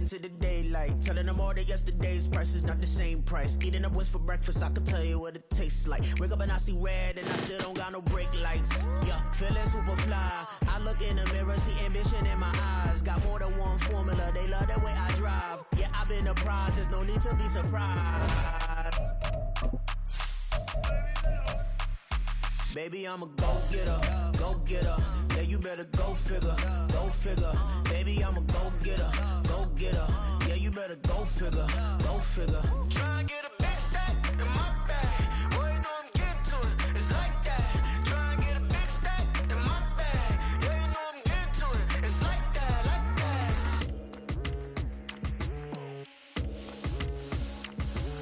into the daylight. Telling them all that yesterday's price is not the same price. Eating up wings for breakfast, I can tell you what it tastes like. Wake up and I see red and I still don't got no brake lights. Yeah, feeling super fly. I look in the mirror, see ambition in my eyes. Got more than one formula, they love the way I drive. Yeah, I've been a prize, there's no need to be surprised. Baby, I'm a go-getter, go-getter. Yeah, you better go figure, go figure. Baby, I'm a go-getter, go-getter. Yeah, you better go figure, go figure. Try and get a big stack in my bag. Boy, you know I'm getting to it, it's like that. Try and get a big stack in my bag. Yeah, you know I'm getting to it, it's like that, like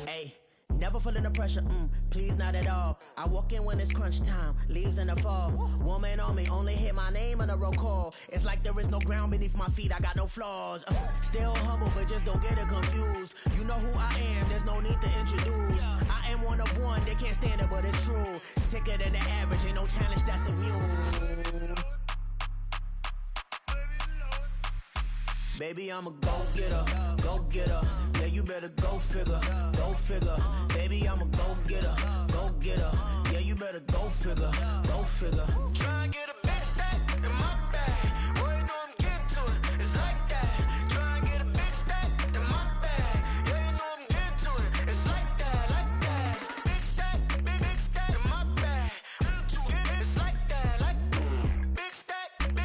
that. Hey. Never feeling the pressure, please not at all. I walk in when it's crunch time, leaves in the fall. Woman on me, only hit my name on a roll call. It's like there is no ground beneath my feet, I got no flaws. Still humble, but just don't get it confused. You know who I am, there's no need to introduce. I am one of one, they can't stand it, but it's true. Sicker than the average, ain't no challenge that's immune. Baby, I'm a go-getter, go-getter. Yeah, you better go figure, go figure. Baby, I'm a go-getter, go-getter. Yeah, you better go figure, go figure. Try and get a big stack in my bag. Boy, you know I'm getting to it, it's like that. Try and get a big stack in my bag. Yeah, you know I'm getting to it, it's like that, like that. Big stack, big stack in my bag. It's like that, like big stack in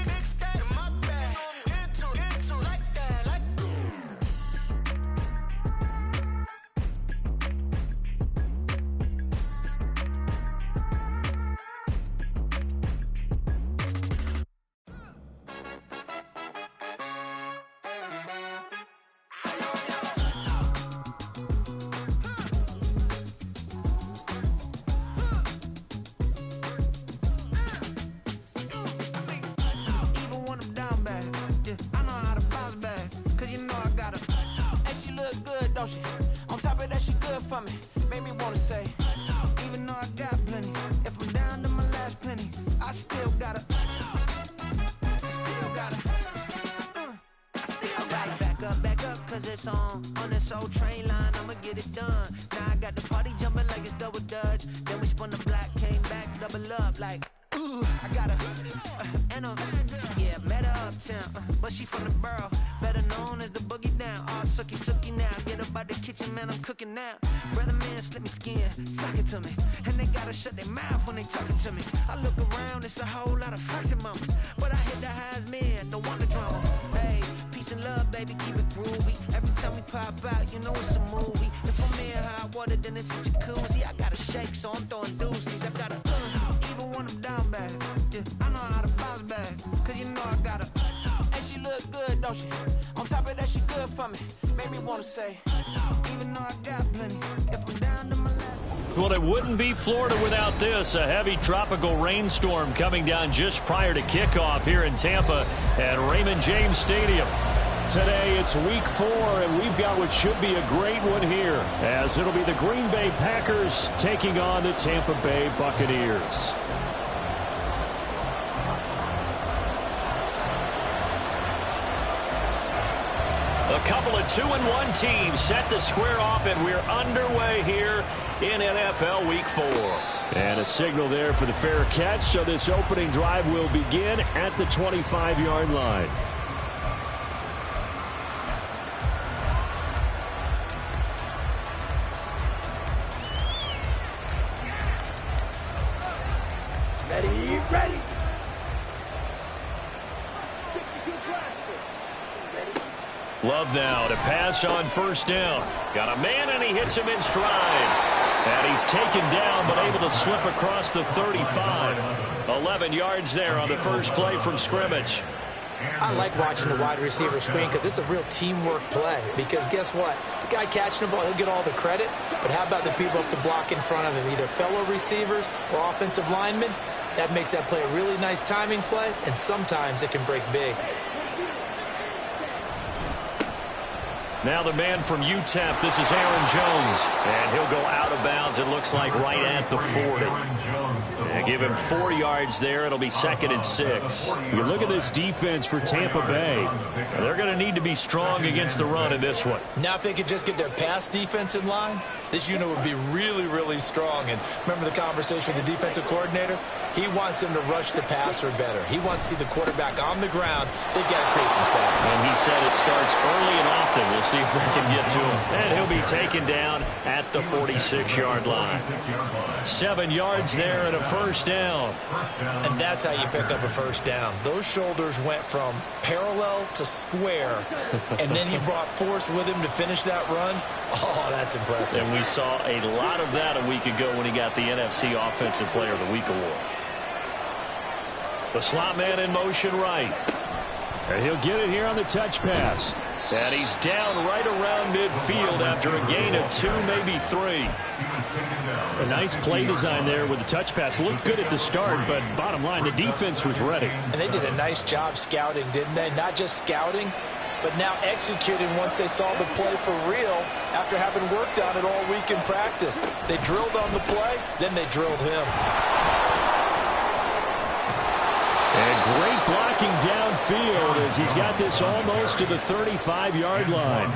my bag. You know I'm getting to it, like that, like. Don't she? On top of that, she good for me. Made me wanna say, even though I got plenty, if I'm down to my last penny, I still gotta, back up, cause it's on this old train line, I'ma get it done. Now I got the party jumping like it's double dutch. Then we spun the block, came back, double up like, ooh, I got her, and yeah, met her uptown, but she from the borough, better known as the boogie down. All sookie now, get up out the kitchen, man, I'm cooking now. Brother man, slip me skin, suck it to me, and they gotta shut their mouth when they talking to me. I look around, it's a whole lot of fraction mamas, but I hit the highs, man, don't want the drama. Hey, peace and love, baby, keep it groovy. Every time we pop out, you know it's a movie. If I'm in hot water, then it's a jacuzzi. I gotta shake, so I'm throwing deuces. I gotta, even when I'm down bad, yeah, I know how to bounce back, cause you know I gotta, and she look good, don't she? On top of that, she good for me. Made me wanna say, even though I got plenty, if I'm down to my last. Well, it wouldn't be Florida without this. A heavy tropical rainstorm coming down just prior to kickoff here in Tampa at Raymond James Stadium. Today it's week 4, and we've got what should be a great one here, as it'll be the Green Bay Packers taking on the Tampa Bay Buccaneers. A couple of 2-1 teams set to square off, and we're underway here in NFL Week 4. And a signal there for the fair catch, so this opening drive will begin at the 25-yard line. Ready. Love now to pass on first down. Got a man, and he hits him in stride. And he's taken down, but able to slip across the 35. 11 yards there on the first play from scrimmage. I like watching the wide receiver screen because it's a real teamwork play. Because guess what? The guy catching the ball, he'll get all the credit. But how about the people up to block in front of him, either fellow receivers or offensive linemen? That makes that play a really nice timing play, and sometimes it can break big. Now the man from UTEP, this is Aaron Jones. And he'll go out of bounds, it looks like, right at the 40. They give him 4 yards there. It'll be 2nd and 6. You look at this defense for Tampa Bay. They're going to need to be strong against the run in this one. Now if they could just get their pass defense in line, this unit would be really, really strong. And remember the conversation with the defensive coordinator? He wants them to rush the passer better. He wants to see the quarterback on the ground. They've got to create some sacks. And he said it starts early and often. We'll see if they can get to him. And he'll be taken down at the 46-yard line. 7 yards there and a first down. And that's how you pick up a first down. Those shoulders went from parallel to square, and then he brought force with him to finish that run. Oh, that's impressive. And we saw a lot of that a week ago when he got the NFC Offensive Player of the Week award. The slot man in motion right. And he'll get it here on the touch pass. And he's down right around midfield after a gain of 2, maybe 3. A nice play design there with the touch pass. Looked good at the start, but bottom line, the defense was ready. And they did a nice job scouting, didn't they? Not just scouting, but now executing once they saw the play for real after having worked on it all week in practice. They drilled on the play, then they drilled him. And great blocking downfield as he's got this almost to the 35-yard line.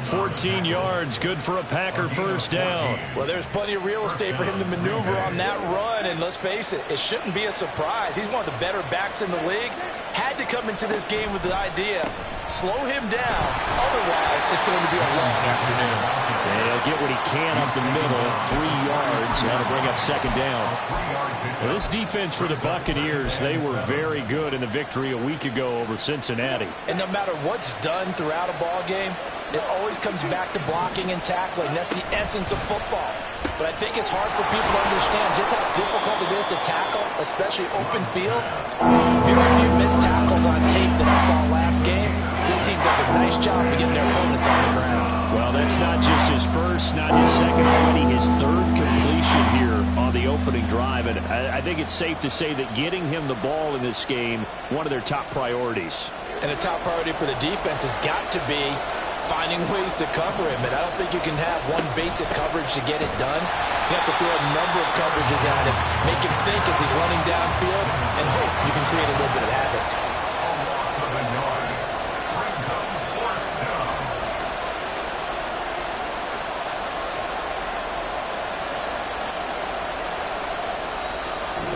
14 yards, good for a Packer first down. Well, there's plenty of real estate for him to maneuver on that run, and let's face it, it shouldn't be a surprise. He's one of the better backs in the league. Had to come into this game with the idea, slow him down, otherwise it's going to be a long afternoon. And he'll get what he can up the middle, 3 yards, that'll bring up 2nd down. Well, this defense for the Buccaneers, they were very good in the victory a week ago over Cincinnati. And no matter what's done throughout a ball game, it always comes back to blocking and tackling. That's the essence of football. But I think it's hard for people to understand just how difficult it is to tackle, especially open field. Very few missed tackles on tape that I saw last game. This team does a nice job of getting their opponents on the ground. Well, that's not just his first, not his second, already his 3rd completion here on the opening drive. And I think it's safe to say that getting him the ball in this game, one of their top priorities. And a top priority for the defense has got to be finding ways to cover him. And I don't think you can have one basic coverage to get it done. You have to throw a number of coverages at him, make him think as he's running downfield, and hope you can create a little bit of havoc.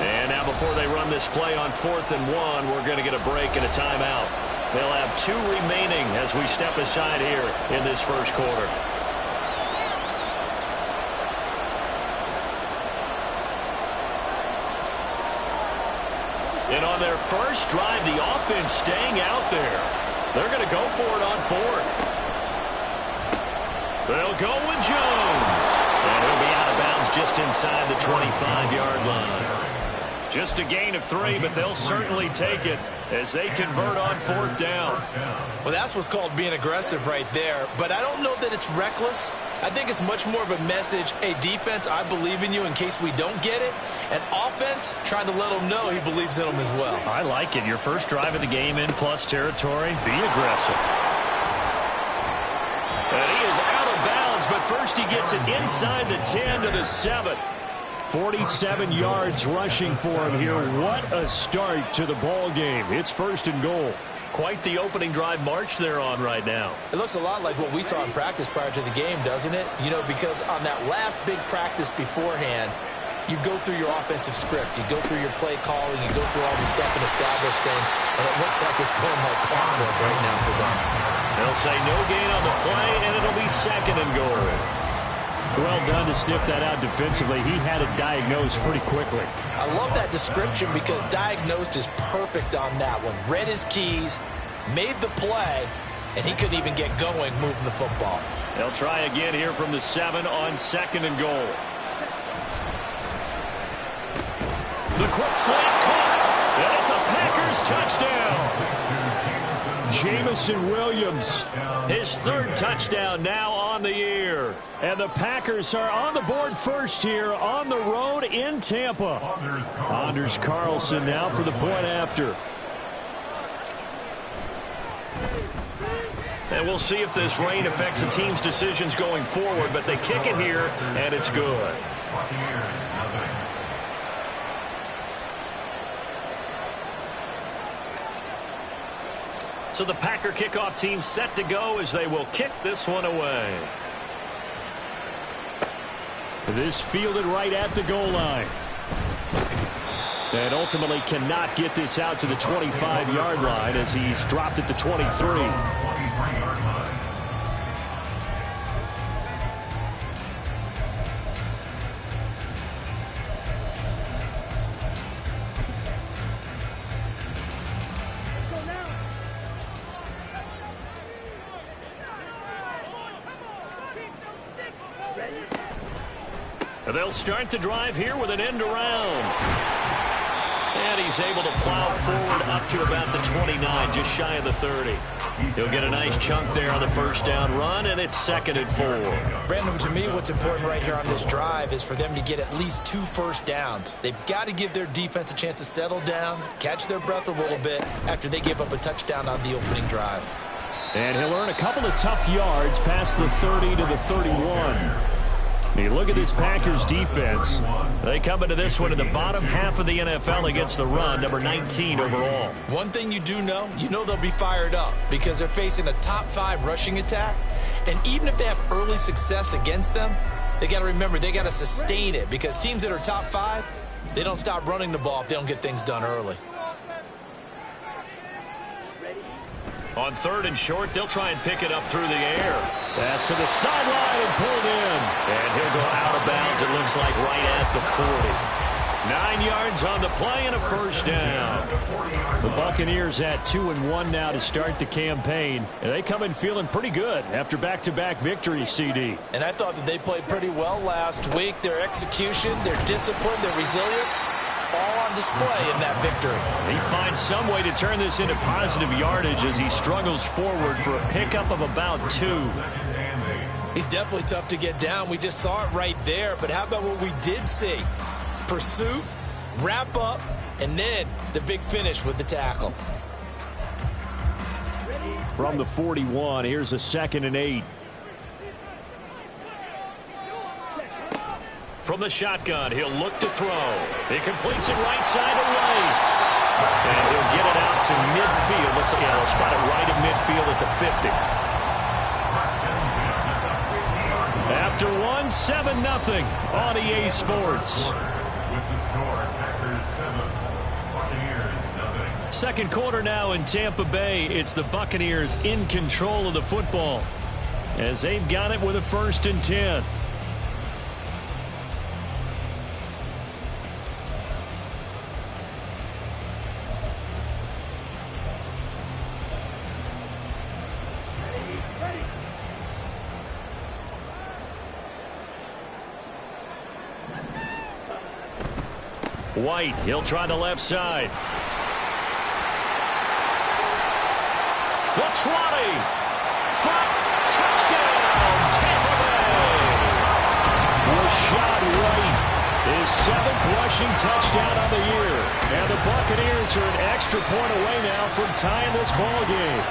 And now before they run this play on 4th and 1, we're going to get a break and a timeout. They'll have 2 remaining as we step aside here in this first quarter. And on their first drive, the offense staying out there. They're going to go for it on 4th. They'll go with Jones. And he'll be out of bounds just inside the 25-yard line. Just a gain of 3, but they'll certainly take it as they convert on 4th down. Well, that's what's called being aggressive right there. But I don't know that it's reckless. I think it's much more of a message. Hey, defense, I believe in you in case we don't get it. And offense, trying to let him know he believes in them as well. I like it. Your first drive of the game in plus territory. Be aggressive. And he is out of bounds, but first he gets it inside the 10 to the 7. 47 yards rushing for him here. What a start to the ball game. It's 1st and goal. Quite the opening drive march they're on right now. It looks a lot like what we saw in practice prior to the game, doesn't it? You know, because on that last big practice beforehand, you go through your offensive script. You go through your play calling. You go through all the stuff and establish things. And it looks like it's going like clockwork right now for them. They'll say no gain on the play, and it'll be 2nd and goal. Well done to sniff that out defensively. He had it diagnosed pretty quickly. I love that description because diagnosed is perfect on that one. Read his keys, made the play, and he couldn't even get going moving the football. They'll try again here from the 7 on 2nd and goal. The quick slant caught, and it's a Packers touchdown. Jamison Williams, his 3rd touchdown now on the year. And the Packers are on the board first here on the road in Tampa. Anders Carlson now for the point after. And we'll see if this rain affects the team's decisions going forward, but they kick it here, and it's good. So the Packer kickoff team set to go as they will kick this one away. This fielded right at the goal line. And ultimately cannot get this out to the 25-yard line as he's dropped at the 23. They'll start the drive here with an end around. And he's able to plow forward up to about the 29, just shy of the 30. He'll get a nice chunk there on the first down run, and it's 2nd and 4. Brandon, to me, what's important right here on this drive is for them to get at least 2 first downs. They've got to give their defense a chance to settle down, catch their breath a little bit after they give up a touchdown on the opening drive. And he'll earn a couple of tough yards past the 30 to the 31. You look at this Packers defense. They come into this one in the bottom half of the NFL against the run, number 19 overall. One thing you do know, they'll be fired up because they're facing a top 5 rushing attack. And even if they have early success against them, they got to remember they got to sustain it because teams that are top 5, they don't stop running the ball if they don't get things done early. On 3rd and short, they'll try and pick it up through the air. Pass to the sideline and pulled in. And he'll go out of bounds, it looks like, right at the 40. 9 yards on the play and a first down. The Buccaneers at 2-1 now to start the campaign. And they come in feeling pretty good after back-to-back victories, CD. And I thought that they played pretty well last week. Their execution, their discipline, their resilience, all on display in that victory. He finds some way to turn this into positive yardage as he struggles forward for a pickup of about 2. He's definitely tough to get down. We just saw it right there. But how about what we did see? Pursuit, wrap up, and then the big finish with the tackle. From the 41, here's a 2nd and 8. From the shotgun, he'll look to throw. He completes it right side away. And he'll get it out to midfield. They'll spot it right at midfield at the 50. After 1, 7-0 on EA Sports. Second quarter now in Tampa Bay. It's the Buccaneers in control of the football as they've got it with a 1st and 10. White, he'll try the left side. The 20. Front. Touchdown. Tampa Bay. Rashad White. His 7th rushing touchdown of the year. And the Buccaneers are an extra point away now from tying this ball game.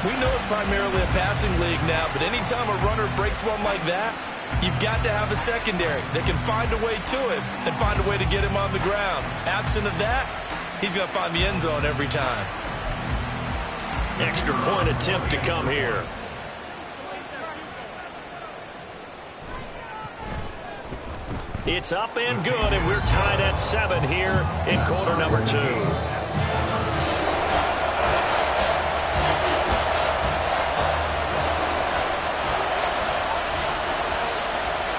We know it's primarily a passing league now, but anytime a runner breaks one like that, you've got to have a secondary that can find a way to him and find a way to get him on the ground. Absent of that, he's going to find the end zone every time. Extra point attempt to come here. It's up and good, and we're tied at 7 here in quarter number 2.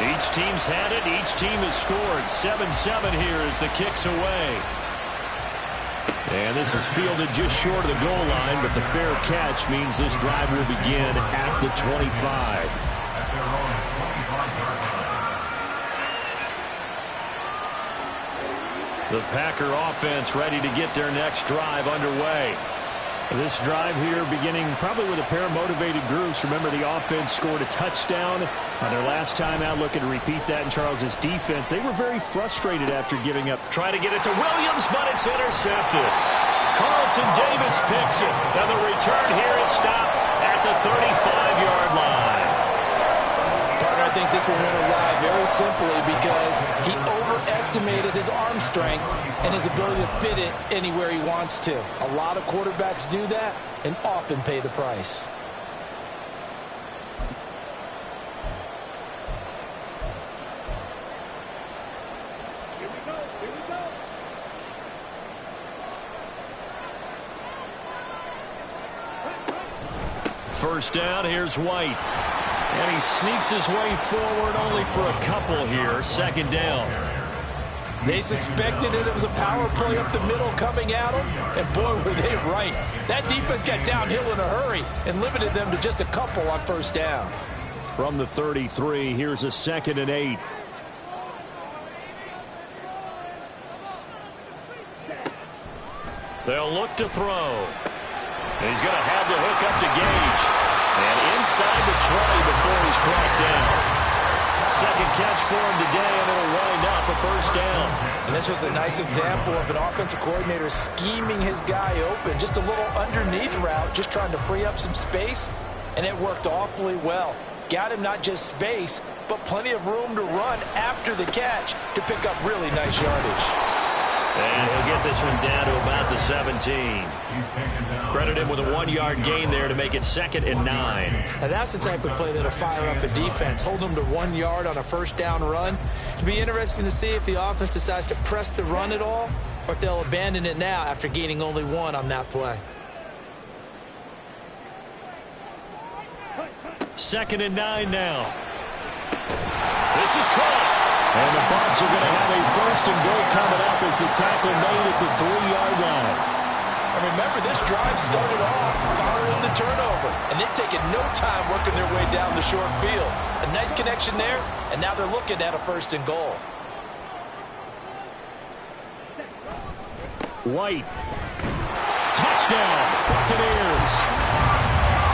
Each team's had it. Each team has scored. 7-7 here as the kick's away. And this is fielded just short of the goal line, but the fair catch means this drive will begin at the 25. The Packer offense ready to get their next drive underway. This drive here beginning probably with a pair of motivated groups. Remember, the offense scored a touchdown on their last time out. Looking to repeat that in Charles's defense. They were very frustrated after giving up. Trying to get it to Williams, but it's intercepted. Carlton Davis picks it. And the return here is stopped at the 35-yard line. Partner, I I think this will win a ride very simply because he overestimated his arm strength and his ability to fit it anywhere he wants to. A lot of quarterbacks do that and often pay the price. First down, here's White. And he sneaks his way forward only for a couple here. Second down. They suspected it was a power play up the middle coming at them, and boy, were they right. That defense got downhill in a hurry and limited them to just a couple on first down. From the 33, here's a 2nd and 8. They'll look to throw. He's going to have the hook up to Gage. And inside the 20 before he's brought down. Second catch for him today, and it'll wind up a first down. And this was a nice example of an offensive coordinator scheming his guy open. Just a little underneath route, just trying to free up some space, and it worked awfully well. Got him not just space, but plenty of room to run after the catch to pick up really nice yardage. And he'll get this one down to about the 17. Credit him with a 1-yard gain there to make it 2nd and 9. Now that's the type of play that'll fire up a defense. Hold them to 1 yard on a first down run. It'll be interesting to see if the offense decides to press the run at all or if they'll abandon it now after gaining only 1 on that play. 2nd and 9 now. This is caught. And the Bucs are going to have a 1st and goal coming up as the tackle made at the 3-yard line. And remember, this drive started off following the turnover, and they've taken no time working their way down the short field. A nice connection there, and now they're looking at a 1st and goal. White. Touchdown, Buccaneers.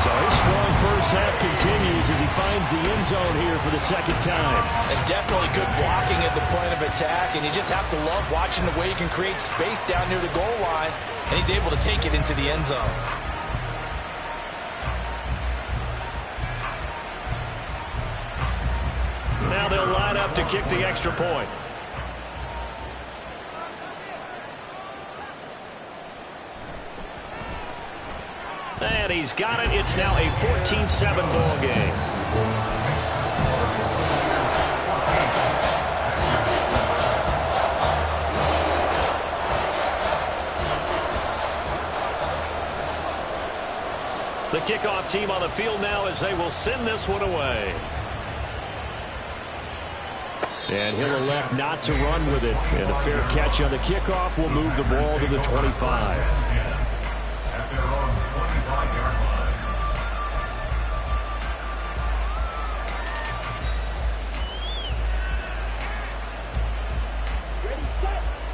So his strong first half continues as he finds the end zone here for the 2nd time. And definitely good blocking at the point of attack, and you just have to love watching the way he can create space down near the goal line, and he's able to take it into the end zone. Now they'll line up to kick the extra point. And he's got it. It's now a 14-7 ball game. The kickoff team on the field now as they will send this one away. And he'll elect not to run with it. And a fair catch on the kickoff will move the ball to the 25.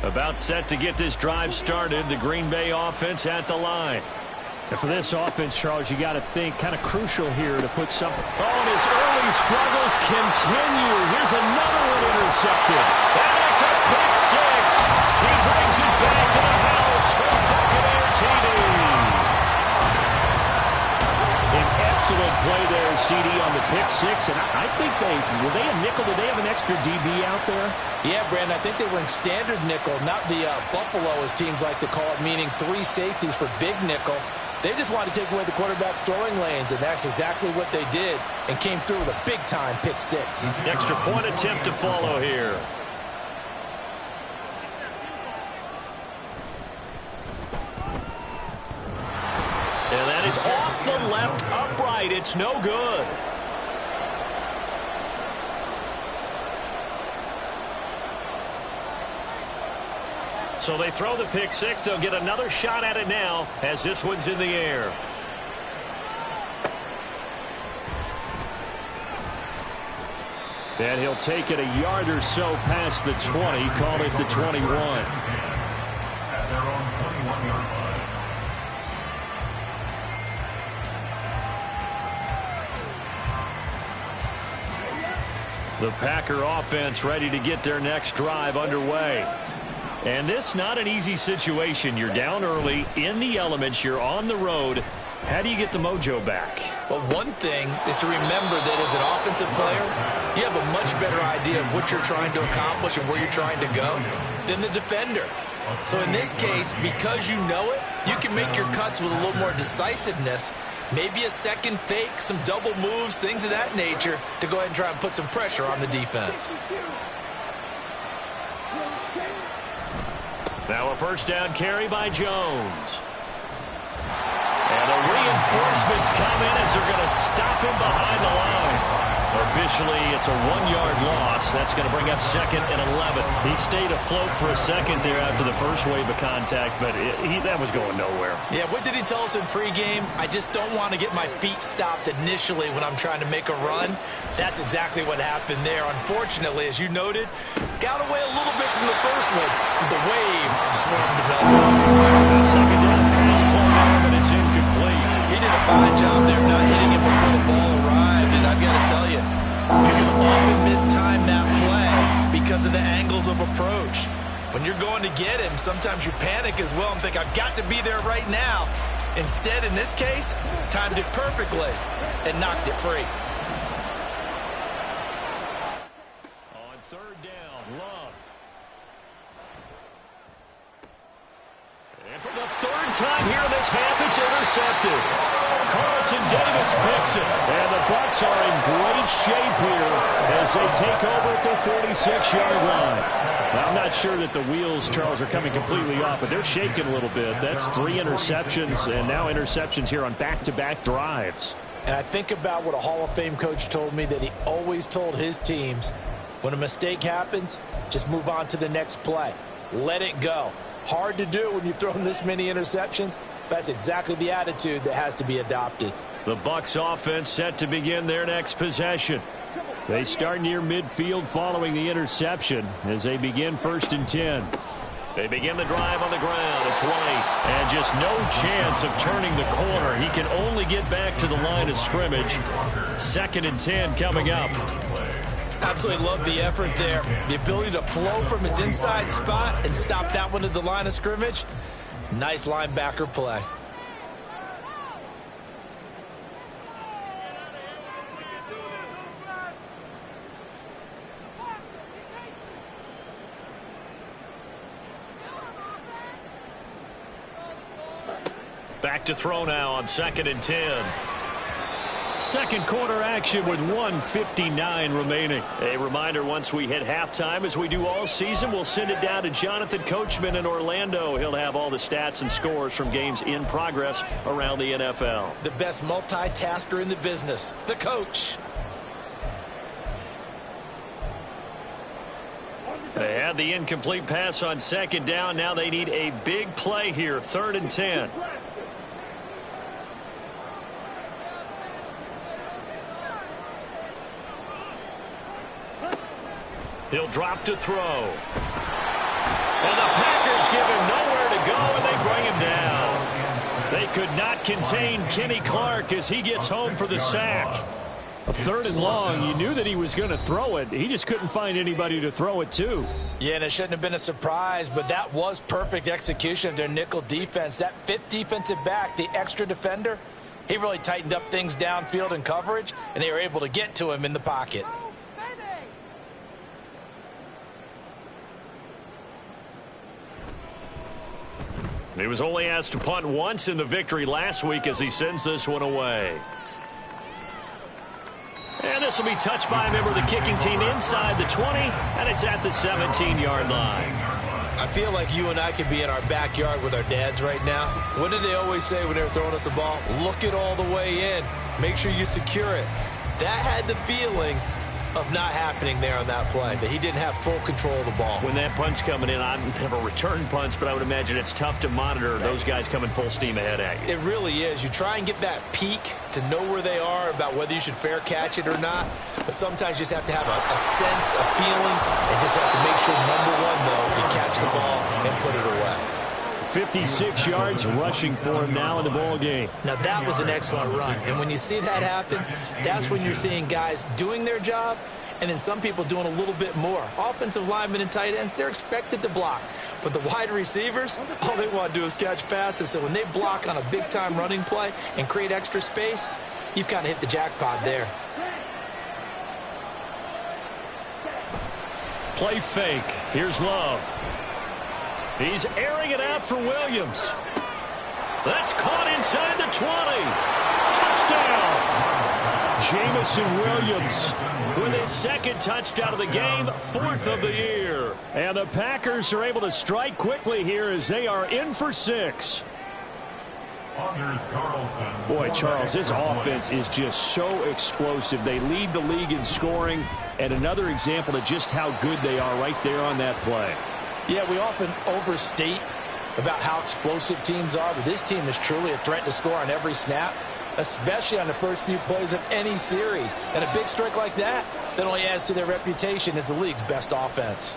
About set to get this drive started. The Green Bay offense at the line. And for this offense, Charles, you got to think kind of crucial here to put something. Oh, and his early struggles continue. Here's another one intercepted. And it's a pick six. He brings it back to the house for the Buccaneer TD. An excellent play there, CD, on the pick six. And I think were they a nickel? Did they have an extra DB out there? Yeah, Brandon, I think they were in standard nickel, not the Buffalo, as teams like to call it, meaning 3 safeties for big nickel. They just wanted to take away the quarterback's throwing lanes, and that's exactly what they did, and came through with a big-time pick six. Extra point attempt to follow here. And that is off the left upright. It's no good. So they throw the pick six. They'll get another shot at it now as this one's in the air. And he'll take it a yard or so past the 20. Call it the 21. The Packer offense ready to get their next drive underway. And this not an easy situation. You're down early in the elements. You're on the road. How do you get the mojo back? Well, one thing is to remember that as an offensive player, you have a much better idea of what you're trying to accomplish and where you're trying to go than the defender. So in this case, because you know it, you can make your cuts with a little more decisiveness, maybe a second fake, some double moves, things of that nature, to go ahead and try and put some pressure on the defense. Now a first down carry by Jones. And the reinforcements come in as they're going to stop him behind the line. Officially, it's a 1-yard loss. That's going to bring up 2nd and 11. He stayed afloat for a second there after the first wave of contact, but that was going nowhere. Yeah, what did he tell us in pregame? I just don't want to get my feet stopped initially when I'm trying to make a run. That's exactly what happened there. Unfortunately, as you noted, got away a little bit from the first one, but the wave swarmed him up. The second down pass pulled down, but it's incomplete. He did a fine job there of not hitting it before the ball arrived, and I've got to tell you, you can often mistime that play because of the angles of approach. When you're going to get him, sometimes you panic as well and think, I've got to be there right now. Instead, in this case, timed it perfectly and knocked it free. On third down, Love. And for the third time here in this half, it's intercepted. Carlton Davis picks it. And the Bucs are in great shape here as they take over at their 46-yard line. Now, I'm not sure that the wheels, Charles, are coming completely off, but they're shaking a little bit. That's 3 interceptions, and now interceptions here on back-to-back drives. And I think about what a Hall of Fame coach told me that he always told his teams, when a mistake happens, just move on to the next play. Let it go. Hard to do when you've thrown this many interceptions. That's exactly the attitude that has to be adopted. The Bucs offense set to begin their next possession. They start near midfield following the interception as they begin 1st and 10. They begin the drive on the ground. It's White. And just no chance of turning the corner. He can only get back to the line of scrimmage. 2nd and 10 coming up. Absolutely love the effort there. The ability to flow from his inside spot and stop that one at the line of scrimmage. Nice linebacker play. Back to throw now on 2nd and 10. Second quarter action with 1:59 remaining. A reminder, once we hit halftime, as we do all season, we'll send it down to Jonathan Coachman in Orlando. He'll have all the stats and scores from games in progress around the NFL. The best multitasker in the business, the coach. They had the incomplete pass on 2nd down. Now they need a big play here, 3rd and 10. He'll drop to throw. And the Packers give him nowhere to go, and they bring him down. They could not contain Kenny Clark as he gets home for the sack. A 3rd and long. You knew that he was going to throw it. He just couldn't find anybody to throw it to. Yeah, and it shouldn't have been a surprise, but that was perfect execution of their nickel defense. That 5th defensive back, the extra defender, he really tightened up things downfield in coverage, and they were able to get to him in the pocket. He was only asked to punt once in the victory last week as he sends this one away. And this will be touched by a member of the kicking team inside the 20, and it's at the 17-yard line. I feel like you and I could be in our backyard with our dads right now. What did they always say when they were throwing us the ball? Look it all the way in. Make sure you secure it. That had the feeling of not happening there on that play, that he didn't have full control of the ball. When that punt's coming in, I've never returned punts, but I would imagine it's tough to monitor those guys coming full steam ahead at you. It really is. You try and get that peek to know where they are about whether you should fair catch it or not, but sometimes you just have to have a sense, a feeling, and just have to make sure, number one, though, you catch the ball and put it away. 56 yards rushing for him now in the ball game. Now, that was an excellent run. And when you see that happen, that's when you're seeing guys doing their job and then some people doing a little bit more. Offensive linemen and tight ends, they're expected to block. But the wide receivers, all they want to do is catch passes. So when they block on a big-time running play and create extra space, you've kind of hit the jackpot there. Play fake. Here's Love. He's airing it out for Williams. That's caught inside the 20. Touchdown. Jamison Williams with his second touchdown of the game, 4th of the year. And the Packers are able to strike quickly here as they are in for 6. Boy, Charles, this offense is just so explosive. They lead the league in scoring, and another example of just how good they are right there on that play. Yeah, we often overstate about how explosive teams are, but this team is truly a threat to score on every snap, especially on the first few plays of any series. And a big strike like that only adds to their reputation as the league's best offense.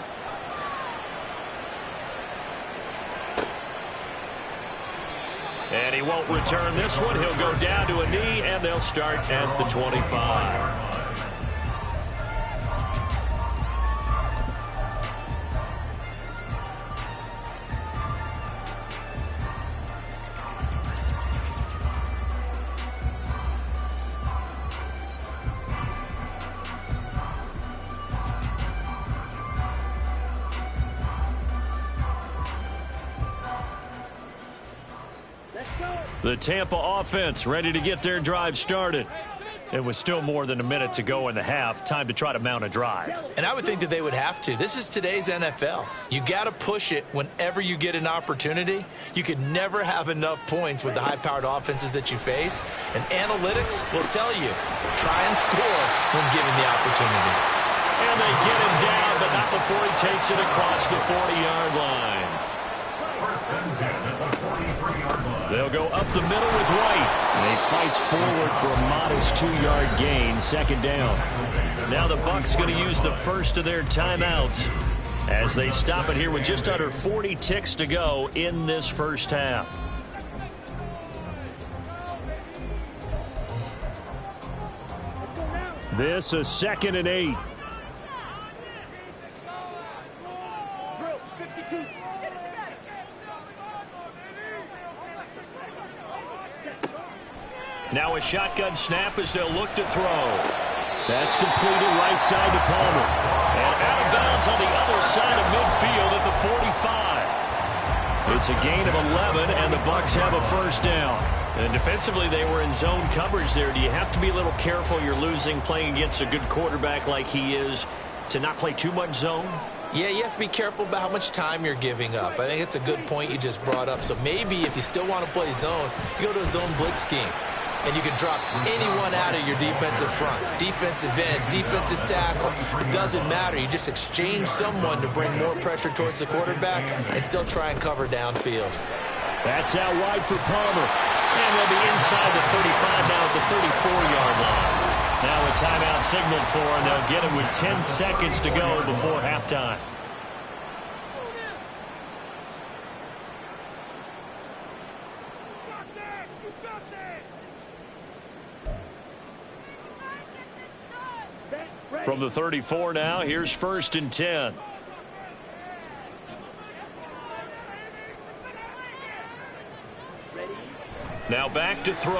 And he won't return this one. He'll go down to a knee, and they'll start at the 25. The Tampa offense ready to get their drive started. It was still more than a minute to go in the half. Time to try to mount a drive. And I would think that they would have to. This is today's NFL. You got to push it whenever you get an opportunity. You can never have enough points with the high-powered offenses that you face. And analytics will tell you, try and score when given the opportunity. And they get him down, but not before he takes it across the 40-yard line. They'll go up the middle with White. And he fights forward for a modest 2-yard gain, 2nd down. Now the Bucs going to use the first of their timeouts as they stop it here with just under 40 ticks to go in this first half. This is 2nd and 8. Now a shotgun snap as they'll look to throw. That's completed right side to Palmer. And out of bounds on the other side of midfield at the 45. It's a gain of 11, and the Bucs have a first down. And defensively, they were in zone coverage there. Do you have to be a little careful? You're losing, playing against a good quarterback like he is, to not play too much zone? Yeah, you have to be careful about how much time you're giving up. I think it's a good point you just brought up. So maybe if you still want to play zone, you go to a zone blitz scheme. And you can drop anyone out of your defensive front. Defensive end, defensive tackle. It doesn't matter. You just exchange someone to bring more pressure towards the quarterback and still try and cover downfield. That's out wide for Palmer. And they'll be inside the 35 now at the 34-yard line. Now a timeout signaled for, and they'll get it with 10 seconds to go before halftime. From the 34 now, here's 1st and 10. Now back to throw.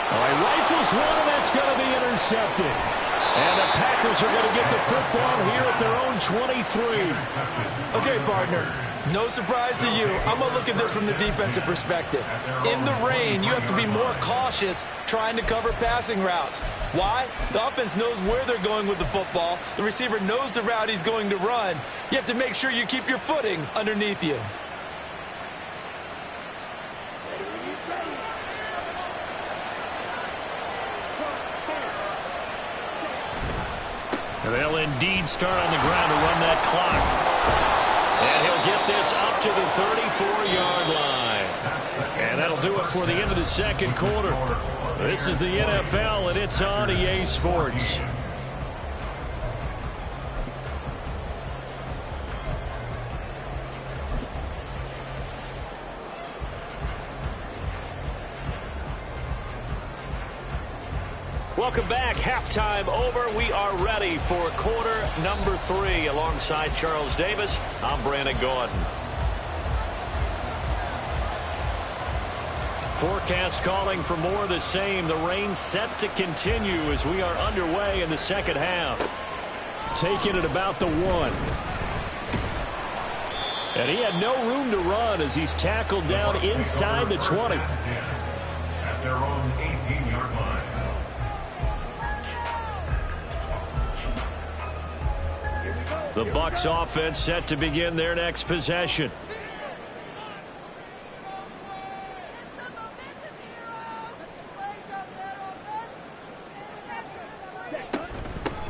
All right, rifles one, and that's going to be intercepted. And the Packers are going to get the football here at their own 23. Okay, partner. No surprise to you. I'm going to look at this from the defensive perspective. In the rain, you have to be more cautious trying to cover passing routes. Why? The offense knows where they're going with the football. The receiver knows the route he's going to run. You have to make sure you keep your footing underneath you. They'll indeed start on the ground to run that clock. And he'll get this up to the 34-yard line. And that'll do it for the end of the second quarter. This is the NFL, and it's on EA Sports. Welcome back. Halftime over. We are ready for quarter number 3. Alongside Charles Davis, I'm Brandon Gordon. Forecast calling for more of the same. The rain set to continue as we are underway in the second half. Taking it about the 1. And he had no room to run as he's tackled down inside the 20. At their own 18-yard line. The Bucs offense set to begin their next possession.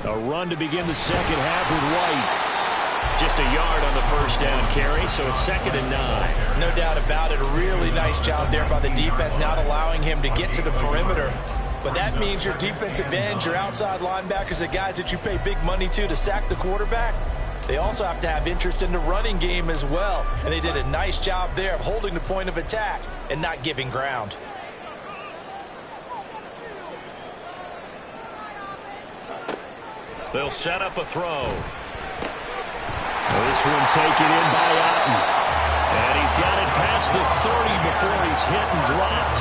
A run to begin the second half with White. Just a yard on the first down carry, so it's 2nd and 9. No doubt about it. A really nice job there by the defense, not allowing him to get to the perimeter. But that means your defensive ends, your outside linebackers, the guys that you pay big money to sack the quarterback, they also have to have interest in the running game as well. And they did a nice job there of holding the point of attack and not giving ground. They'll set up a throw. This one taken in by Otten. And he's got it past the 30 before he's hit and dropped.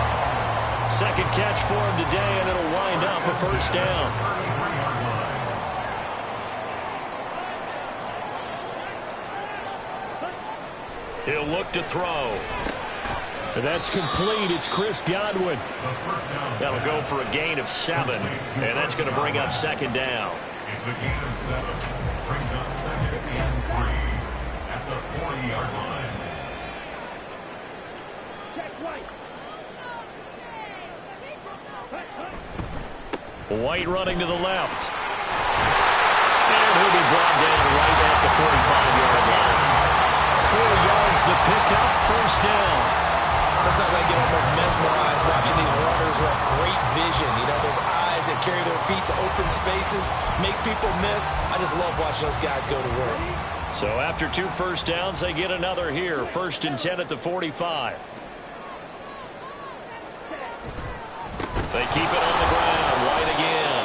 Second catch for him today, and it'll wind up a first down. He'll look to throw. And that's complete. It's Chris Godwin. That'll go for a gain of 7, and that's going to bring up 2nd down. It's a gain of 7. Brings up 2nd and 3 at the 40-yard line. White running to the left. And he'll be brought down right at the 45-yard line. 4 yards the pickup, first down. Sometimes I get almost mesmerized watching these runners who have great vision. You know, those eyes that carry their feet to open spaces, make people miss. I just love watching those guys go to work. So after 2 first downs, they get another here. 1st and 10 at the 45. They keep it on the ground. White again.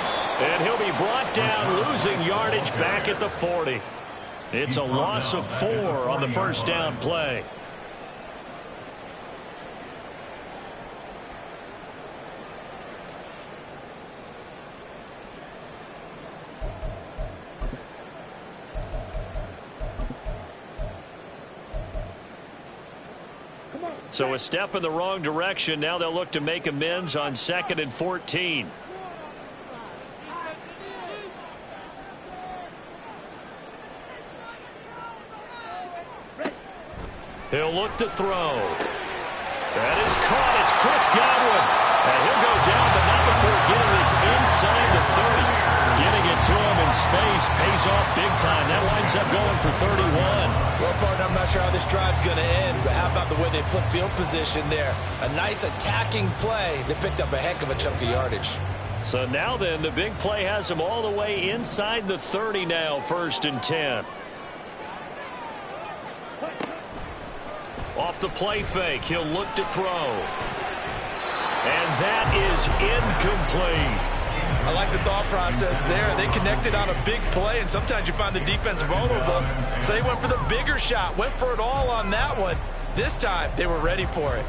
And he'll be brought down, losing yardage back at the 40. It's a loss of 4 on the first down play. So a step in the wrong direction. Now they'll look to make amends on 2nd and 14. He'll look to throw. That is caught. It's Chris Godwin. And he'll go down, but not before getting this inside the 30. Getting it to him in space pays off big time. That winds up going for 31. Well, partner, I'm not sure how this drive's going to end, but how about the way they flip field position there? A nice attacking play. They picked up a heck of a chunk of yardage. So now then, the big play has him all the way inside the 30 now, 1st and 10. Off the play fake, he'll look to throw. And that is incomplete. I like the thought process there. They connected on a big play, and sometimes you find the defense vulnerable. So they went for the bigger shot, went for it all on that one. This time, they were ready for it.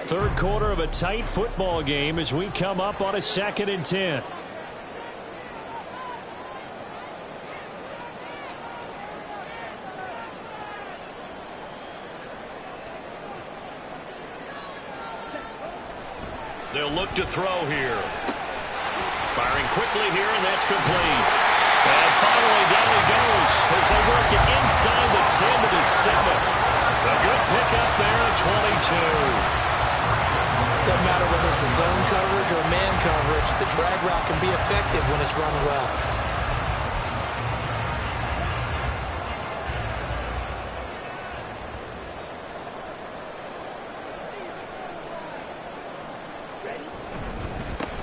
Third quarter of a tight football game as we come up on a 2nd and 10. They'll look to throw here. Firing quickly here, and that's complete. And finally down he goes as they work it inside the 10 to the 7. A good pickup there at 22. Doesn't matter whether it's a zone coverage or man coverage, the drag route can be effective when it's run well.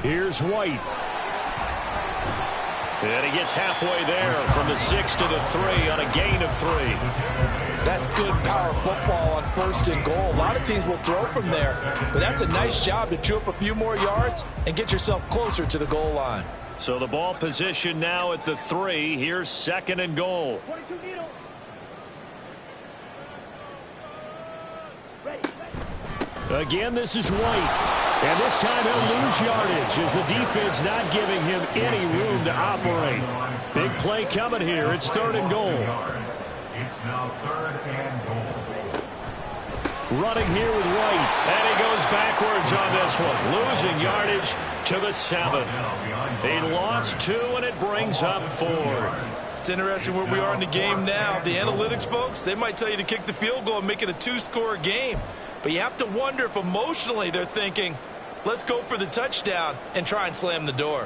Here's White. And he gets halfway there from the 6 to the 3 on a gain of 3. That's good power football on 1st and goal. A lot of teams will throw from there, but that's a nice job to chew up a few more yards and get yourself closer to the goal line. So the ball position now at the 3. Here's 2nd and goal. Again, this is White. And this time he'll lose yardage as the defense not giving him any room to operate. Big play coming here. It's 3rd and goal. It's now 3rd and goal. Running here with White. And he goes backwards on this one. Losing yardage to the 7. He lost 2, and it brings up 4th. It's interesting where we are in the game now. The analytics folks, they might tell you to kick the field goal and make it a 2-score game. But you have to wonder if emotionally they're thinking, let's go for the touchdown and try and slam the door.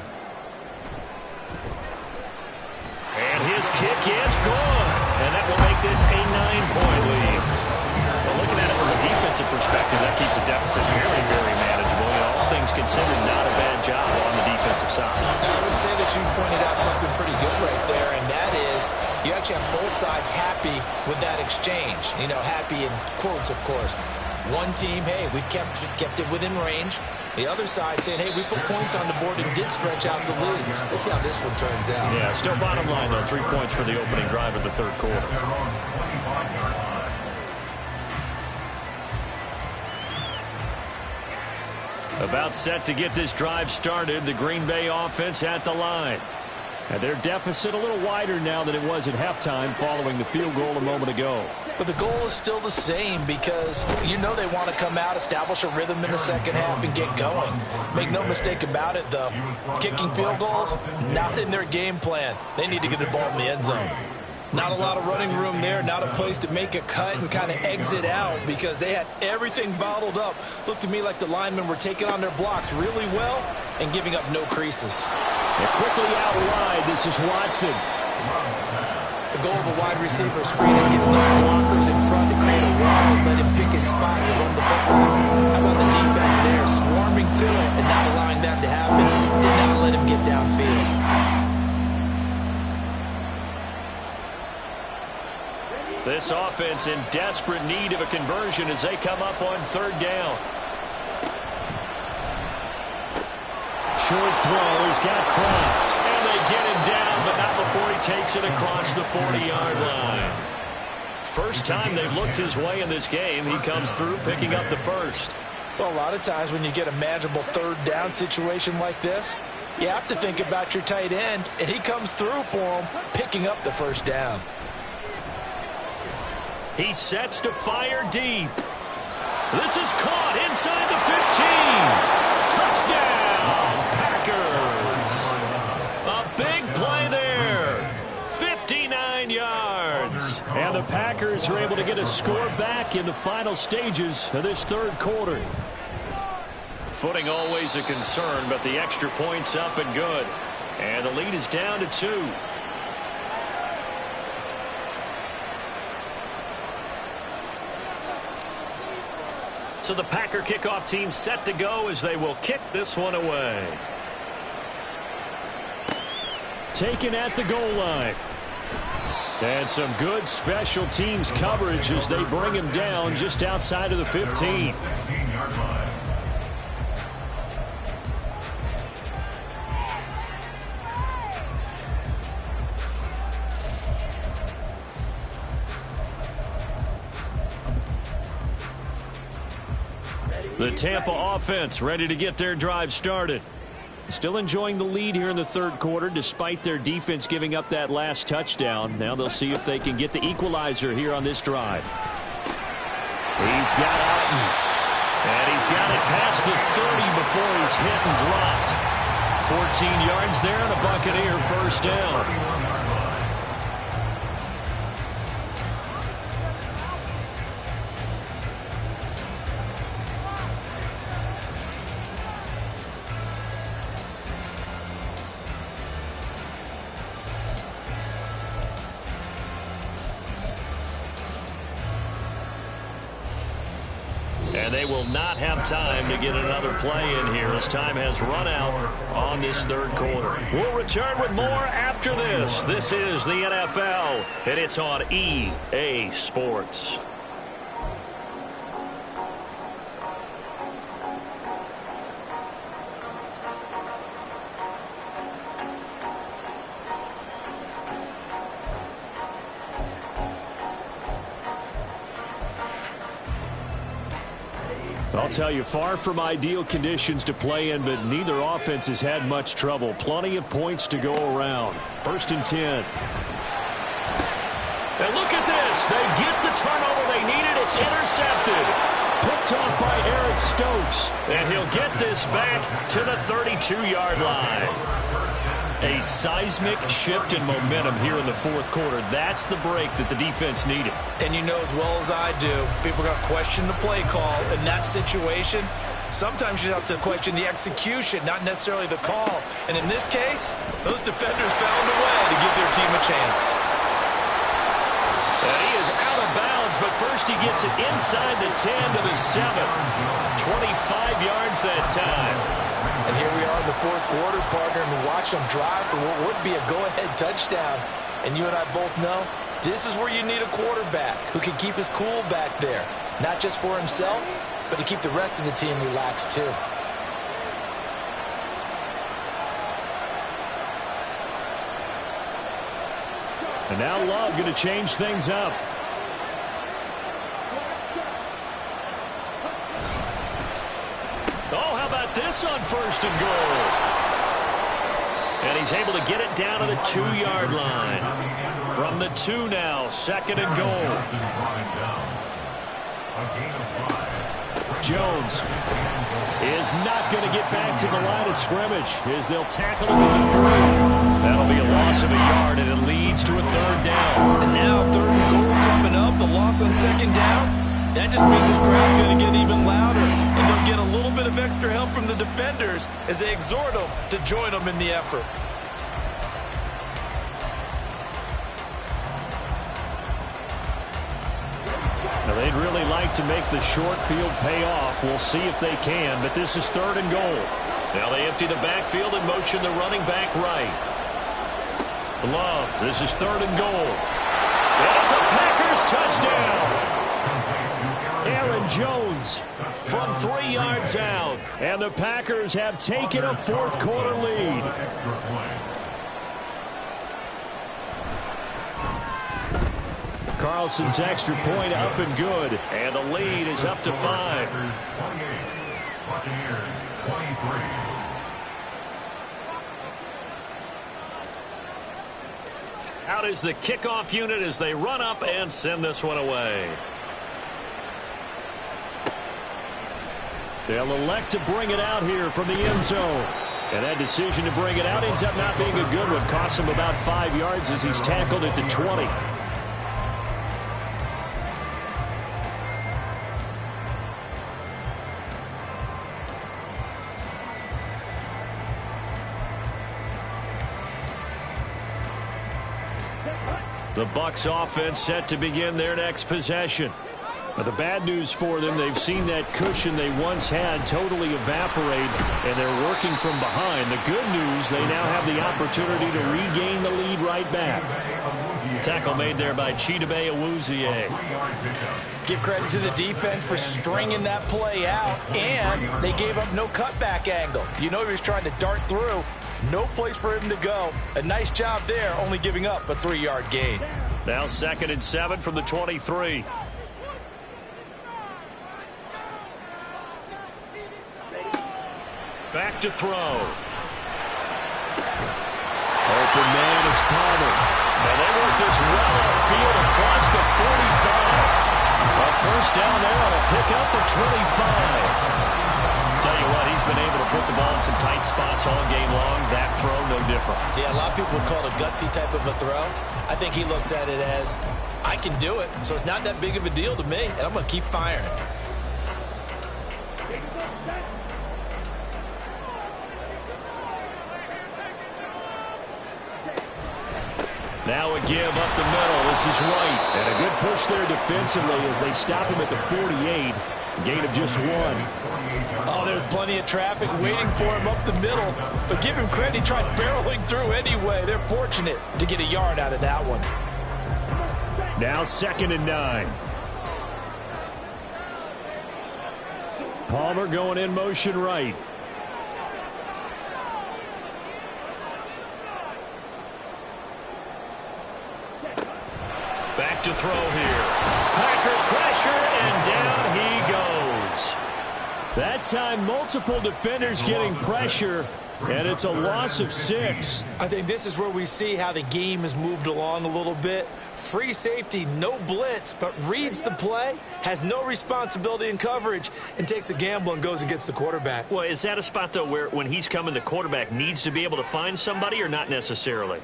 And his kick is good. And that will make this a 9-point lead. Well, looking at it from a defensive perspective, that keeps the deficit very, very manageable. All things considered, not a bad job on the defensive side. I would say that you've pointed out something pretty good right there, and that is you actually have both sides happy with that exchange. You know, happy in quotes, of course. One team, hey, we've kept it within range. The other side saying, hey, we put points on the board and did stretch out the lead. Let's see how this one turns out. Yeah, still bottom line, though. 3 points for the opening drive of the 3rd quarter. About set to get this drive started. The Green Bay offense at the line. And their deficit a little wider now than it was at halftime following the field goal a moment ago. But the goal is still the same because you know they want to come out, establish a rhythm in the second half, and get going. Make no mistake about it, though. Kicking field goals, not in their game plan. They need to get the ball in the end zone. Not a lot of running room there, not a place to make a cut and kind of exit out because they had everything bottled up. Looked to me like the linemen were taking on their blocks really well and giving up no creases. And quickly out wide, this is Watson. The goal of a wide receiver screen is getting enough blockers in front to create a wall and let him pick his spot and run the football. How about the defense there, swarming to it and not allowing that to happen? Did not let him get downfield. This offense in desperate need of a conversion as they come up on 3rd down. Short throw, he's got Kraft. And they get him down, but not before he takes it across the 40-yard line. First time they've looked his way in this game, he comes through picking up the 1st. Well, a lot of times when you get a manageable 3rd down situation like this, you have to think about your tight end, and he comes through for him, picking up the 1st down. He sets to fire deep. This is caught inside the 15. Touchdown, Packers. A big play there. 59 yards. And the Packers are able to get a score back in the final stages of this 3rd quarter. Footing always a concern, but the extra point's up and good. And the lead is down to 2. So the Packer kickoff team set to go as they will kick this one away. Taken at the goal line. And some good special teams coverage as they bring him down just outside of the 15. The Tampa offense ready to get their drive started. Still enjoying the lead here in the 3rd quarter despite their defense giving up that last touchdown. Now they'll see if they can get the equalizer here on this drive. He's got Alton. And he's got it past the 30 before he's hit and dropped. 14 yards there and a Buccaneer 1st down. And they will not have time to get another play in here as time has run out on this third quarter. We'll return with more after this. This is the NFL, and it's on EA Sports. I'll tell you, far from ideal conditions to play in, but neither offense has had much trouble. Plenty of points to go around. 1st and 10. And look at this. They get the turnover they needed. It's intercepted. Picked off by Eric Stokes. And he'll get this back to the 32-yard line. A seismic shift in momentum here in the fourth quarter. That's the break that the defense needed. And you know as well as I do, people are going to question the play call in that situation. Sometimes you have to question the execution, not necessarily the call. And in this case, those defenders found a way to give their team a chance. And he is out of bounds, but first he gets it inside the 10 to the 7. 25 yards that time. And here we are in the fourth quarter, partner, and we watch them drive for what would be a go-ahead touchdown. And you and I both know this is where you need a quarterback who can keep his cool back there. Not just for himself, but to keep the rest of the team relaxed too. And now Love going to change things up. Oh, how about this on 1st and goal? And he's able to get it down to the 2-yard line. From the 2 now, 2nd and goal. Jones is not going to get back to the line of scrimmage as they'll tackle him at the 3. That'll be a loss of a yard, and it leads to a 3rd down. And now 3rd and goal coming up, the loss on 2nd down. That just means this crowd's going to get even louder, and they'll get a little bit of extra help from the defenders as they exhort them to join them in the effort. Now, they'd really like to make the short field pay off. We'll see if they can, but this is 3rd and goal. Now they empty the backfield and motion the running back right. Love, this is 3rd and goal. And it's a Packers touchdown. Aaron Jones from 3 yards out. And the Packers have taken a fourth quarter lead. Carlson's extra point up and good. And the lead is up to 5. Buccaneers 23. Out is the kickoff unit as they run up and send this one away. They'll elect to bring it out here from the end zone. And that decision to bring it out ends up not being a good one. Costs him about 5 yards as he's tackled at the 20. The Bucs offense set to begin their next possession. Now, the bad news for them, they've seen that cushion they once had totally evaporate, and they're working from behind. The good news, they now have the opportunity to regain the lead right back. Tackle made there by Chidobe Awuzie. Give credit to the defense for stringing that play out, and they gave up no cutback angle. You know he was trying to dart through. No place for him to go. A nice job there, only giving up a 3-yard gain. Now 2nd and 7 from the 23. Back to throw. Open man, it's Palmer. And they work this well upfield across the 45. A first down there on a pickup at 25. Tell you what, he's been able to put the ball in some tight spots all game long. That throw, no different. Yeah, a lot of people would call it a gutsy type of a throw. I think he looks at it as, I can do it, so it's not that big of a deal to me, and I'm going to keep firing. Now a give up the middle. This is Wright. And a good push there defensively as they stop him at the 48. Gain of just 1. Oh, there's plenty of traffic waiting for him up the middle. But give him credit, he tried barreling through anyway. They're fortunate to get a yard out of that one. Now 2nd and 9. Palmer going in motion right. Back to throw here. Packer pressure, and down he goes. That time, multiple defenders getting pressure, and it's a loss of 6. I think this is where we see how the game has moved along a little bit. Free safety, no blitz, but reads the play, has no responsibility in coverage, and takes a gamble and goes and gets the quarterback. Well, is that a spot, though, where when he's coming, the quarterback needs to be able to find somebody, or not necessarily?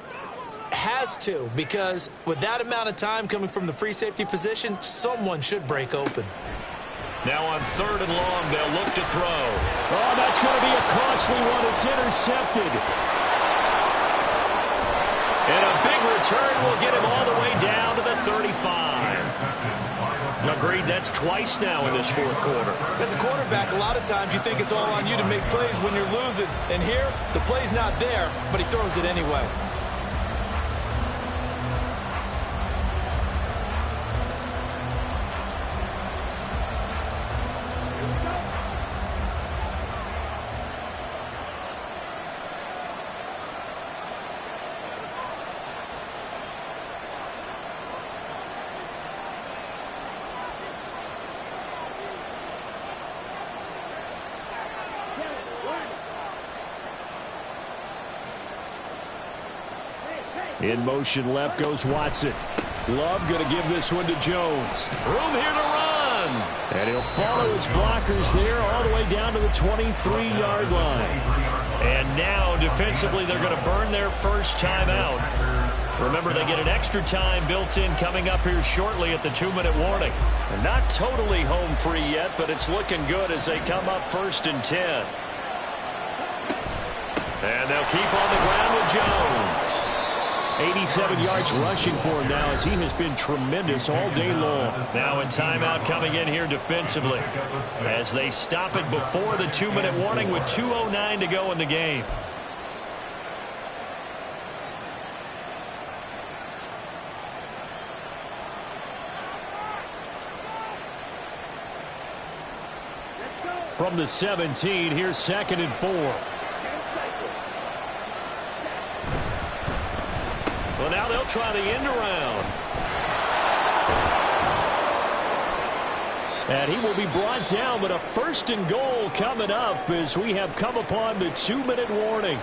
Has to, because with that amount of time coming from the free safety position, someone should break open. Now on 3rd and long, they'll look to throw. Oh, that's going to be a costly one. It's intercepted. And a big return will get him all the way down to the 35. Agreed, that's twice now in this 4th quarter. As a quarterback, a lot of times you think it's all on you to make plays when you're losing. And here, the play's not there, but he throws it anyway. In motion left goes Watson. Love going to give this one to Jones. Room here to run. And he'll follow his blockers there all the way down to the 23-yard line. And now defensively they're going to burn their first timeout. Remember, they get an extra time built in coming up here shortly at the 2-minute warning. They're not totally home free yet, but it's looking good as they come up 1st and 10. And they'll keep on the ground with Jones. 87 yards rushing for him now as he has been tremendous all day long. Now a timeout coming in here defensively as they stop it before the 2-minute warning with 2:09 to go in the game. From the 17, here's 2nd and 4. Well, now they'll try the end around. And he will be brought down, but a 1st and goal coming up as we have come upon the 2-minute warning.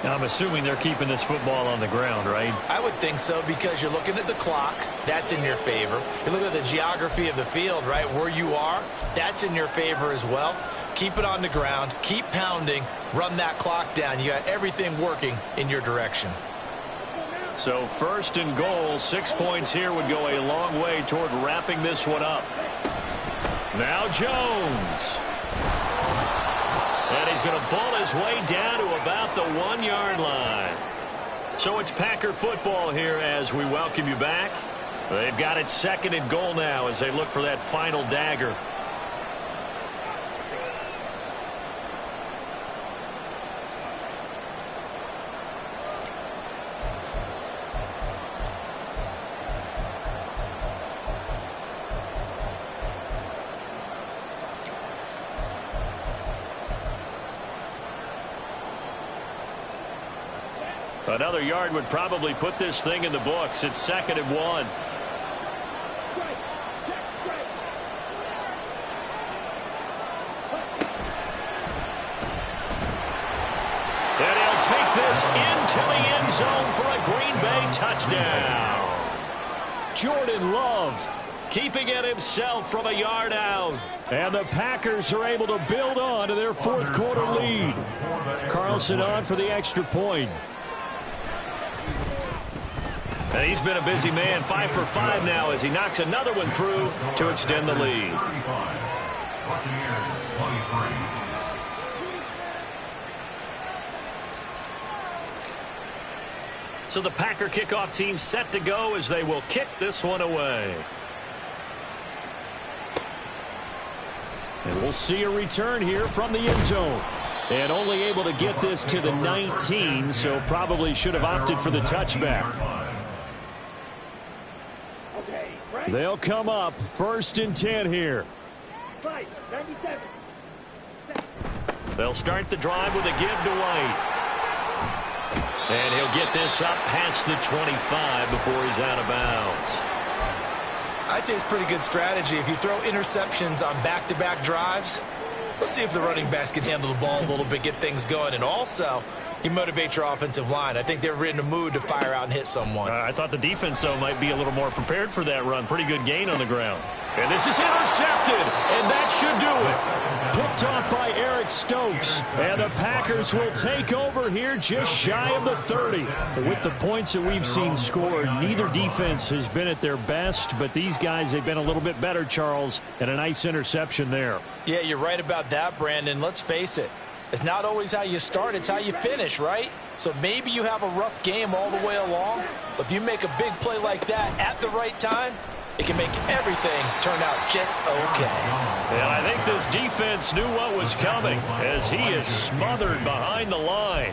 Now, I'm assuming they're keeping this football on the ground, right? I would think so, because you're looking at the clock. That's in your favor. You look at the geography of the field, right, where you are. That's in your favor as well. Keep it on the ground. Keep pounding. Run that clock down. You got everything working in your direction. So 1st and goal, 6 points here would go a long way toward wrapping this one up. Now Jones. And he's going to bull his way down to about the 1-yard line. So it's Packer football here as we welcome you back. They've got it 2nd and goal now as they look for that final dagger. Another yard would probably put this thing in the books. It's 2nd and 1. And he'll take this into the end zone for a Green Bay touchdown. Jordan Love keeping it himself from a yard out. And the Packers are able to build on to their 4th quarter lead. Carlson on for the extra point. And he's been a busy man, 5 for 5 now as he knocks another one through to extend the lead. So the Packer kickoff team set to go as they will kick this one away. And we'll see a return here from the end zone. And only able to get this to the 19, so probably should have opted for the touchback. They'll come up 1st and 10 here. They'll start the drive with a give to White. And he'll get this up past the 25 before he's out of bounds. I'd say it's pretty good strategy. If you throw interceptions on back-to-back drives, let's see if the running backs can handle the ball a little bit, get things going. And also, you motivate your offensive line. I think they're in the mood to fire out and hit someone. I thought the defense, though, might be a little more prepared for that run. Pretty good gain on the ground. And this is intercepted, and that should do it. Picked off by Eric Stokes. And the Packers will take over here just shy of the 30. With the points that we've seen scored, neither defense has been at their best, but these guys, they've been a little bit better, Charles, and a nice interception there. Yeah, you're right about that, Brandon. Let's face it. It's not always how you start, it's how you finish, right? So maybe you have a rough game all the way along, but if you make a big play like that at the right time, it can make everything turn out just okay. And I think this defense knew what was coming as he is smothered behind the line.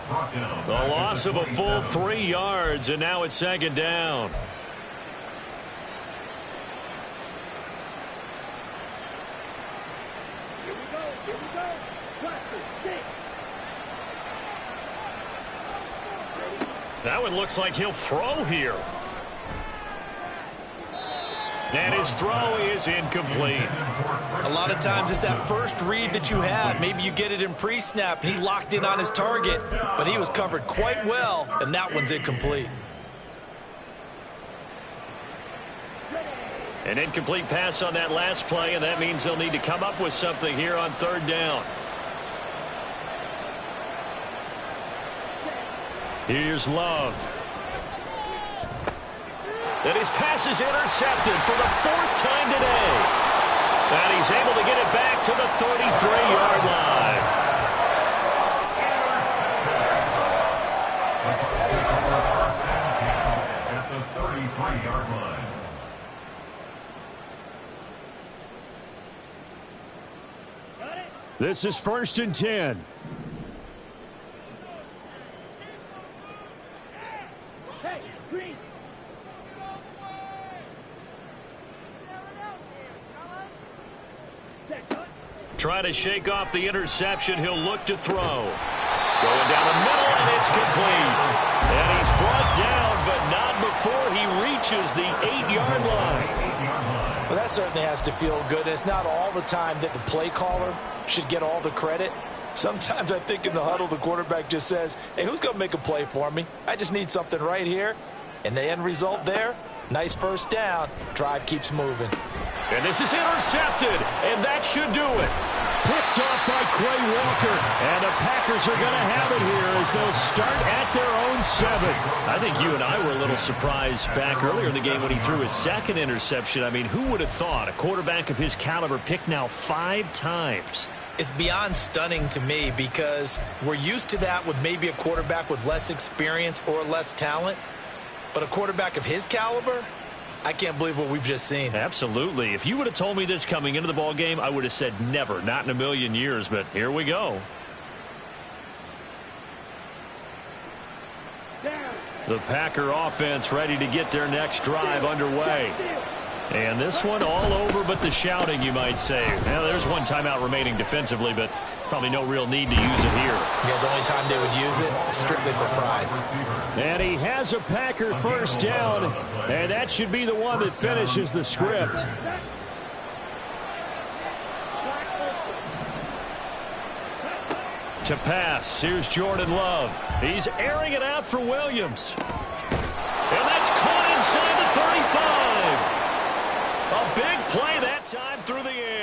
The loss of a full 3 yards, and now it's 2nd down. That one looks like he'll throw here. And his throw is incomplete. A lot of times it's that first read that you have. Maybe you get it in pre-snap, and he locked in on his target, but he was covered quite well, and that one's incomplete. An incomplete pass on that last play, and that means they'll need to come up with something here on 3rd down. Here's Love. And his pass is intercepted for the 4th time today. And he's able to get it back to the 33-yard line. At the 33-yard line. This is 1st and 10. Try to shake off the interception. He'll look to throw. Going down the middle, and it's complete. And he's brought down, but not before he reaches the 8-yard line. Well, that certainly has to feel good. It's not all the time that the play caller should get all the credit. Sometimes I think in the huddle, the quarterback just says, hey, who's going to make a play for me? I just need something right here. And the end result there, nice 1st down. Drive keeps moving. And this is intercepted, and that should do it. Picked off by Quay Walker, and the Packers are going to have it here as they'll start at their own 7. I think you and I were a little surprised back earlier in the game when he threw his 2nd interception. I mean, who would have thought a quarterback of his caliber picked now 5 times? It's beyond stunning to me because we're used to that with maybe a quarterback with less experience or less talent. But a quarterback of his caliber, I can't believe what we've just seen. Absolutely. If you would have told me this coming into the ball game, I would have said never, not in a million years, but here we go. The Packer offense ready to get their next drive underway. And this one all over but the shouting, you might say. Now, there's one timeout remaining defensively, but probably no real need to use it here. Yeah, the only time they would use it is strictly for pride. And he has a Packer 1st down, and that should be the one that finishes the script. To pass, here's Jordan Love. He's airing it out for Williams.